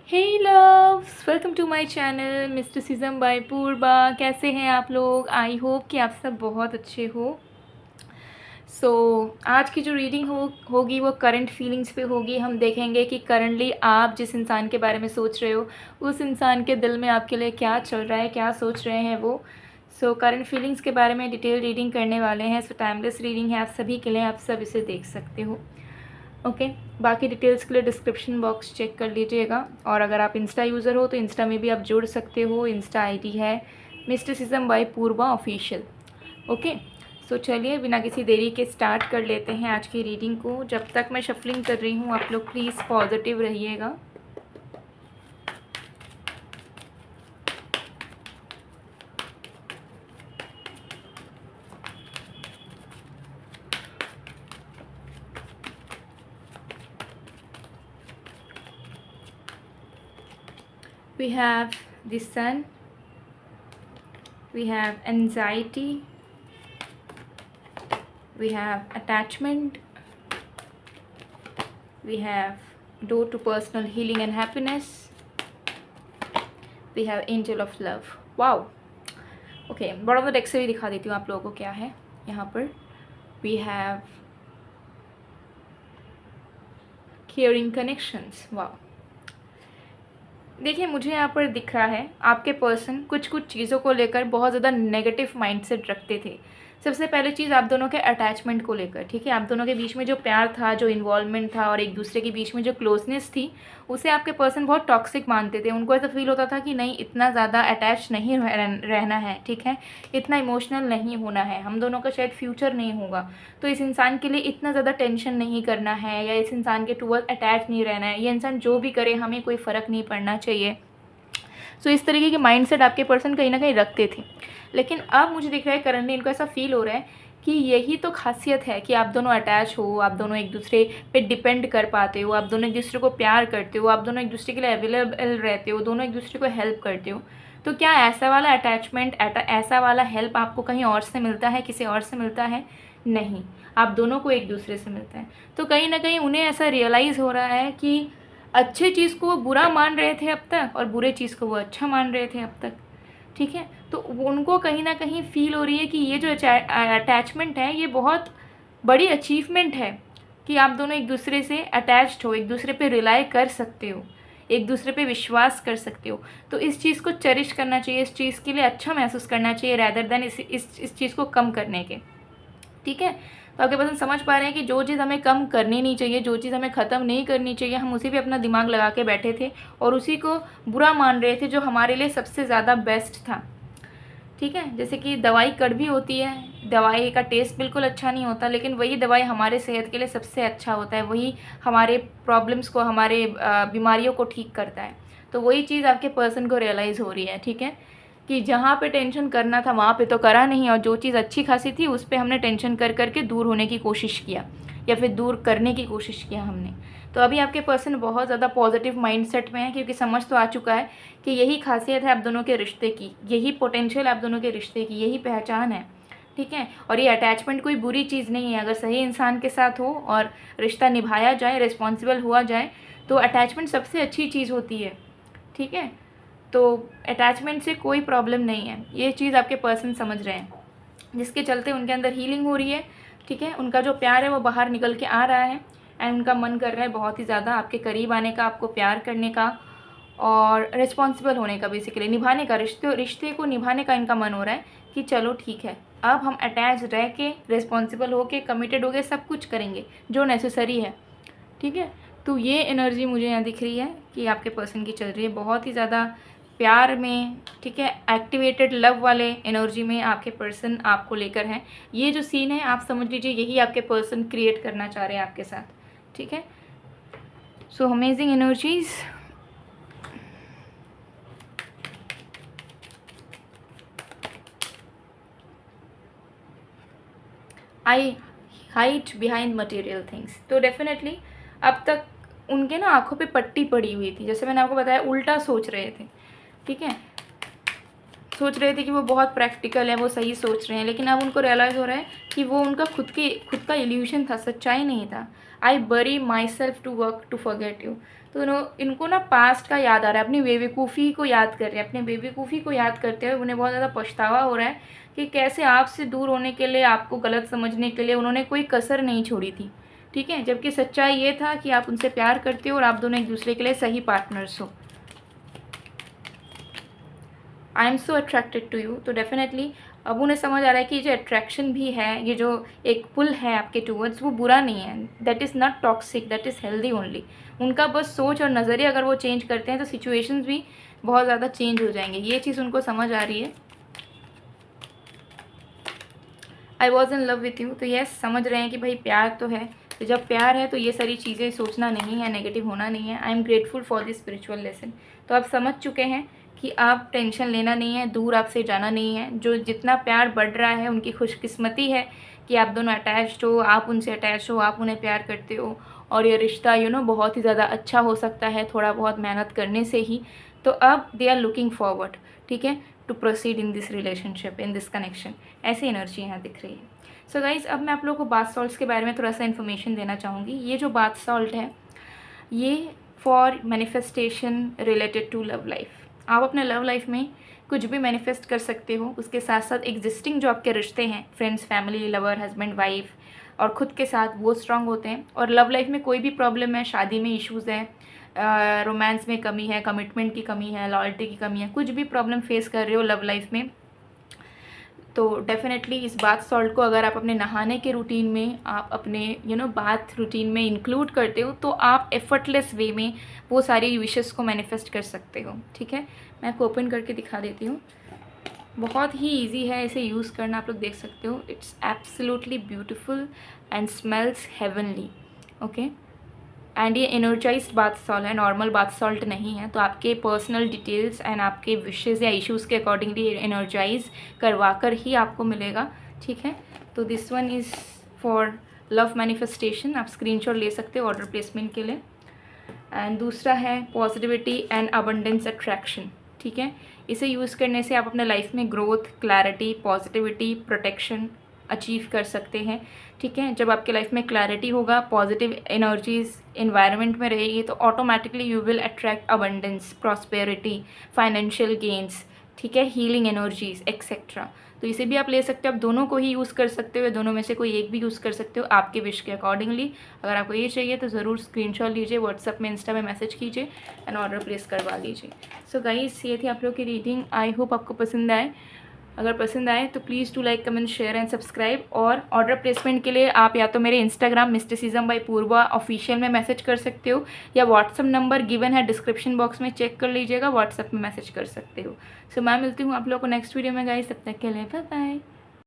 Hey loves, welcome to my channel mysticism by Purva. कैसे हैं आप लोग? आई होप कि आप सब बहुत अच्छे हो। आज की जो रीडिंग होगी वो करंट फीलिंग्स पे होगी। हम देखेंगे कि करंटली आप जिस इंसान के बारे में सोच रहे हो उस इंसान के दिल में आपके लिए क्या चल रहा है, क्या सोच रहे हैं वो। करंट फीलिंग्स के बारे में डिटेल रीडिंग करने वाले हैं। टाइमलेस रीडिंग है आप सभी के लिए, आप सब इसे देख सकते हो। ओके, बाकी डिटेल्स के लिए डिस्क्रिप्शन बॉक्स चेक कर लीजिएगा। और अगर आप इंस्टा यूज़र हो तो इंस्टा में भी आप जुड़ सकते हो। इंस्टा आईडी है mysticism by Purva official. Okay, चलिए बिना किसी देरी के स्टार्ट कर लेते हैं आज की रीडिंग को। जब तक मैं शफलिंग कर रही हूँ आप लोग प्लीज़ पॉजिटिव रहिएगा। We have the sun, we have anxiety, we have attachment, we have door to personal healing and happiness, we have angel of love. Wow. Okay, बड़ा ऑफ द डेक से भी दिखा देती हूँ आप लोगों को क्या है यहाँ पर। We have caring connections. वाह, देखिए मुझे यहाँ पर दिख रहा है आपके पर्सन कुछ कुछ चीज़ों को लेकर बहुत ज़्यादा नेगेटिव माइंडसेट रखते थे। सबसे पहले चीज़ आप दोनों के अटैचमेंट को लेकर, ठीक है, आप दोनों के बीच में जो प्यार था, जो इन्वॉल्वमेंट था और एक दूसरे के बीच में जो क्लोजनेस थी, उसे आपके पर्सन बहुत टॉक्सिक मानते थे। उनको ऐसा फील होता था कि नहीं, इतना ज़्यादा अटैच नहीं रहना है, ठीक है, इतना इमोशनल नहीं होना है, हम दोनों का शायद फ्यूचर नहीं होगा, तो इस इंसान के लिए इतना ज़्यादा टेंशन नहीं करना है या इस इंसान के टूवर्ड अटैच नहीं रहना है। ये इंसान जो भी करे हमें कोई फ़र्क नहीं पड़ना चाहिए। इस तरीके के माइंडसेट आपके पर्सन कहीं ना कहीं रखते थे। लेकिन अब मुझे दिख रहा है करंटली इनको ऐसा फील हो रहा है कि यही तो खासियत है कि आप दोनों अटैच हो, आप दोनों एक दूसरे पे डिपेंड कर पाते हो, आप दोनों एक दूसरे को प्यार करते हो, आप दोनों एक दूसरे के लिए अवेलेबल रहते हो, दोनों एक दूसरे को हेल्प करते हो। तो क्या ऐसा वाला अटैचमेंट, ऐसा वाला हेल्प आपको कहीं और से मिलता है, किसी और से मिलता है? नहीं, आप दोनों को एक दूसरे से मिलता है। तो कहीं ना कहीं उन्हें ऐसा रियलाइज़ हो रहा है कि अच्छे चीज़ को वो बुरा मान रहे थे अब तक और बुरे चीज़ को वो अच्छा मान रहे थे अब तक, ठीक है। तो उनको कहीं ना कहीं फील हो रही है कि ये जो अटैचमेंट है ये बहुत बड़ी अचीवमेंट है कि आप दोनों एक दूसरे से अटैच्ड हो, एक दूसरे पे रिलाई कर सकते हो, एक दूसरे पे विश्वास कर सकते हो। तो इस चीज़ को चेरिश करना चाहिए, इस चीज़ के लिए अच्छा महसूस करना चाहिए रैदर देन इस चीज़ को कम करने के, ठीक है। तो आपके पर्सन समझ पा रहे हैं कि जो चीज़ हमें कम करनी नहीं चाहिए, जो चीज़ हमें ख़त्म नहीं करनी चाहिए, हम उसी पे अपना दिमाग लगा के बैठे थे और उसी को बुरा मान रहे थे जो हमारे लिए सबसे ज़्यादा बेस्ट था, ठीक है। जैसे कि दवाई कड़वी होती है, दवाई का टेस्ट बिल्कुल अच्छा नहीं होता, लेकिन वही दवाई हमारे सेहत के लिए सबसे अच्छा होता है, वही हमारे प्रॉब्लम्स को, हमारे बीमारियों को ठीक करता है। तो वही चीज़ आपके पर्सन को रियलाइज़ हो रही है, ठीक है, कि जहाँ पे टेंशन करना था वहाँ पे तो करा नहीं, और जो चीज़ अच्छी खासी थी उस पर हमने टेंशन कर करके दूर होने की कोशिश किया या फिर दूर करने की कोशिश किया हमने। तो अभी आपके पर्सन बहुत ज़्यादा पॉजिटिव माइंडसेट में है क्योंकि समझ तो आ चुका है कि यही खासियत है आप दोनों के रिश्ते की, यही पोटेंशियल आप दोनों के रिश्ते की, यही पहचान है, ठीक है। और ये अटैचमेंट कोई बुरी चीज़ नहीं है, अगर सही इंसान के साथ हो और रिश्ता निभाया जाए, रिस्पॉन्सिबल हुआ जाए, तो अटैचमेंट सबसे अच्छी चीज़ होती है, ठीक है। तो अटैचमेंट से कोई प्रॉब्लम नहीं है, ये चीज़ आपके पर्सन समझ रहे हैं, जिसके चलते उनके अंदर हीलिंग हो रही है, ठीक है। उनका जो प्यार है वो बाहर निकल के आ रहा है एंड उनका मन कर रहा है बहुत ही ज़्यादा आपके करीब आने का, आपको प्यार करने का और रिस्पॉन्सिबल होने का, बेसिकली निभाने का, रिश्ते को निभाने का इनका मन हो रहा है कि चलो ठीक है, अब हम अटैच रह के, रिस्पॉन्सिबल होके, कमिटेड हो के सब कुछ करेंगे जो नेसेसरी है, ठीक है। तो ये एनर्जी मुझे यहाँ दिख रही है कि आपके पर्सन की चल रही है, बहुत ही ज़्यादा प्यार में, ठीक है, एक्टिवेटेड लव वाले एनर्जी में आपके पर्सन आपको लेकर हैं। ये जो सीन है आप समझ लीजिए यही आपके पर्सन क्रिएट करना चाह रहे हैं आपके साथ, ठीक है। So amazing energies. आई हाइड बिहाइंड मटेरियल थिंग्स। तो डेफिनेटली अब तक उनके ना आंखों पे पट्टी पड़ी हुई थी, जैसे मैंने आपको बताया, उल्टा सोच रहे थे, ठीक है, सोच रहे थे कि वो बहुत प्रैक्टिकल है, वो सही सोच रहे हैं, लेकिन अब उनको रियलाइज़ हो रहा है कि वो उनका खुद का इल्यूशन था, सच्चाई नहीं था। I bury myself to work to forget you. तो इनको ना पास्ट का याद आ रहा है, अपनी बेवकूफ़ी को याद कर रहे हैं। अपनी बेवकूफ़ी को याद करते हुए उन्हें बहुत ज़्यादा पछतावा हो रहा है कि कैसे आपसे दूर होने के लिए, आपको गलत समझने के लिए उन्होंने कोई कसर नहीं छोड़ी थी, ठीक है। जबकि सच्चाई ये था कि आप उनसे प्यार करते हो और आप दोनों एक दूसरे के लिए सही पार्टनर्स हो। I am so attracted to you. तो डेफिनेटली अब उन्हें समझ आ रहा है कि जो अट्रैक्शन भी है, ये जो एक पुल है आपके टूवर्ड्स, वो बुरा नहीं है। That is not toxic, that is healthy only. उनका बस सोच और नज़रिया अगर वो चेंज करते हैं तो सिचुएशंस भी बहुत ज़्यादा चेंज हो जाएंगे। ये चीज़ उनको समझ आ रही है। I was in love with you. तो यस, समझ रहे हैं कि भाई प्यार तो है। तो जब प्यार है तो ये सारी चीज़ें सोचना नहीं है, नेगेटिव होना नहीं है। I am grateful for this spiritual lesson. तो आप समझ चुके हैं कि आप टेंशन लेना नहीं है, दूर आपसे जाना नहीं है। जो जितना प्यार बढ़ रहा है उनकी खुशकिस्मती है कि आप दोनों अटैच्ड हो, आप उनसे अटैच हो, आप उन्हें प्यार करते हो और ये रिश्ता बहुत ही ज़्यादा अच्छा हो सकता है थोड़ा बहुत मेहनत करने से ही। तो अब दे आर लुकिंग फॉरवर्ड, ठीक है, to proceed in this relationship, in this connection. ऐसी एनर्जी यहाँ दिख रही है। सो गाइज़, अब मैं आप लोगों को बाथ सॉल्ट्स के बारे में थोड़ा सा इन्फॉर्मेशन देना चाहूँगी। ये जो बाथ सॉल्ट है ये for manifestation related to love life. आप अपने लव लाइफ में कुछ भी मैनिफेस्ट कर सकते हो। उसके साथ साथ एग्जिस्टिंग जो आपके रिश्ते हैं, friends, family, lover, husband, wife और ख़ुद के साथ, वो स्ट्रांग होते हैं। और लव लाइफ में कोई भी प्रॉब्लम है, शादी में इश्यूज़ है, रोमांस में कमी है, कमिटमेंट की कमी है, लॉयल्टी की कमी है, कुछ भी प्रॉब्लम फेस कर रहे हो लव लाइफ में, तो डेफिनेटली इस बाथ सॉल्ट को अगर आप अपने नहाने के रूटीन में, आप अपने बाथ रूटीन में इंक्लूड करते हो तो आप एफर्टलेस वे में वो सारी विशेस को मैनिफेस्ट कर सकते हो, ठीक है। मैं आपको ओपन करके दिखा देती हूँ। बहुत ही इजी है इसे यूज़ करना, आप लोग देख सकते हो। It's absolutely beautiful and smells heavenly, okay. And ये एनर्जाइज्ड बाथ सॉल्ट है, नॉर्मल बाथ सॉल्ट नहीं है। तो आपके पर्सनल डिटेल्स एंड आपके विशेज़ या इश्यूज़ के अकॉर्डिंगली एनर्जाइज करवा कर ही आपको मिलेगा, ठीक है। तो this one is for love manifestation. आप स्क्रीनशॉट ले सकते हो ऑर्डर प्लेसमेंट के लिए। एंड दूसरा है पॉजिटिविटी एंड अबंडेंस अट्रैक्शन, ठीक है। इसे यूज़ करने से आप अपने लाइफ में growth, clarity, positivity, protection achieve कर सकते हैं, ठीक है। जब आपके लाइफ में क्लैरिटी होगा, पॉजिटिव एनर्जीज एनवायरनमेंट में रहेगी तो automatically you will attract abundance, prosperity, financial gains, ठीक है, हीलिंग एनर्जीज एक्सेट्रा। तो इसे भी आप ले सकते हो। आप दोनों को ही यूज़ कर सकते हो, दोनों में से कोई एक भी यूज़ कर सकते हो आपके विश के अकॉर्डिंगली। अगर आपको ये चाहिए तो ज़रूर स्क्रीनशॉट लीजिए, व्हाट्सअप में, इंस्टा में मैसेज कीजिए एंड ऑर्डर प्लेस करवा लीजिए। सो गाइस, ये थी आप लोग की रीडिंग। आई होप आपको पसंद आए। अगर पसंद आए तो please to like, comment, share and subscribe. और ऑर्डर प्लेसमेंट के लिए आप या तो मेरे Instagram mysticism by Purva official में मैसेज कर सकते हो या व्हाट्सअप नंबर गिवन है डिस्क्रिप्शन बॉक्स में, चेक कर लीजिएगा, व्हाट्सअप में मैसेज कर सकते हो। सो मैं मिलती हूँ आप लोगों को नेक्स्ट वीडियो में गाइस, तब तक के लिए बाय बाय।